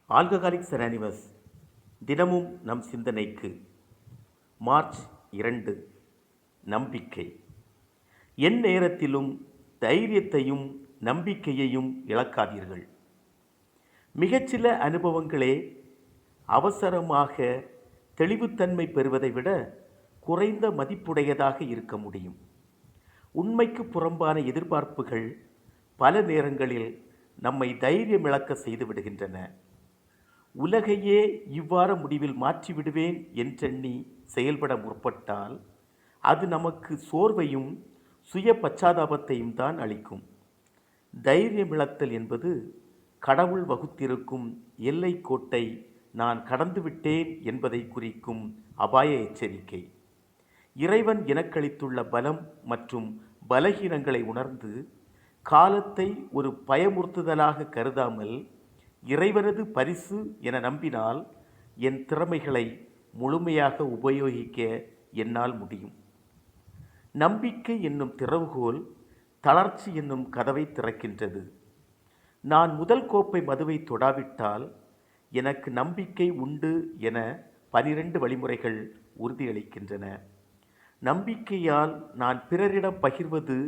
Alcoholics anonymous தினமும் நம் சிந்தனைக்கு. மார்ச் 2. நம்பிக்கை. என் நேரத்திலும் தைரியத்தையும் நம்பிக்கையையும் இழக்காதீர்கள். மிகச்சில அனுபவங்களே அவசரமாக தெளிவுத்தன்மை பெறுவதை விட குறைந்த மதிப்புடையதாக இருக்க முடியும். உண்மைக்கு புறம்பான எதிர்பார்ப்புகள் பல நேரங்களில் நம்மை தைரியம் இழக்க செய்து விடுகின்றன. உலகையே இவ்வாறு முடிவில் மாற்றிவிடுவேன் என்றெண்ணி செயல்பட முற்பட்டால் அது நமக்கு சோர்வையும் சுய பச்சாதாபத்தையும் தான் அளிக்கும். தைரியமிழத்தல் என்பது கடவுள் வகுத்திருக்கும் எல்லை கோட்டை நான் கடந்துவிட்டேன் என்பதை குறிக்கும் அபாய எச்சரிக்கை. இறைவன் எனக்களித்துள்ள பலம் மற்றும் பலகீனங்களை உணர்ந்து காலத்தை ஒரு பயமுறுத்துதலாக கருதாமல் இறைவனது பரிசு என நம்பினால் என் திறமைகளை முழுமையாக உபயோகிக்க என்னால் முடியும். நம்பிக்கை என்னும் திறவுகோல் தளர்ச்சி என்னும் கதவை திறக்கின்றது. நான் முதல் கோப்பை மதுவை தொடாவிட்டால் எனக்கு நம்பிக்கை உண்டு என 12 வழிமுறைகள் உறுதியளிக்கின்றன. நம்பிக்கையால் நான் பிறரிடம் பகிர்வது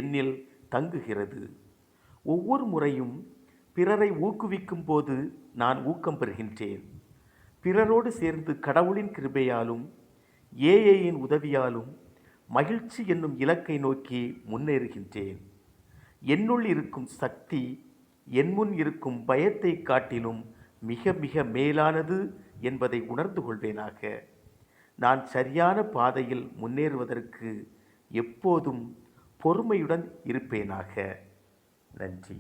என்னில் தங்குகிறது. ஒவ்வொரு முறையும் பிறரை ஊக்குவிக்கும் போது நான் ஊக்கம் பெறுகின்றேன். பிறரோடு சேர்ந்து கடவுளின் கிருபையாலும் ஏஐயின் உதவியாலும் மகிழ்ச்சி என்னும் இலக்கை நோக்கி முன்னேறுகின்றேன். என்னுள் இருக்கும் சக்தி என் முன் இருக்கும் பயத்தை காட்டிலும் மிக மிக மேலானது என்பதை உணர்ந்து கொள்வேனாக. நான் சரியான பாதையில் முன்னேறுவதற்கு எப்போதும் பொறுமையுடன் இருப்பேனாக. நன்றி.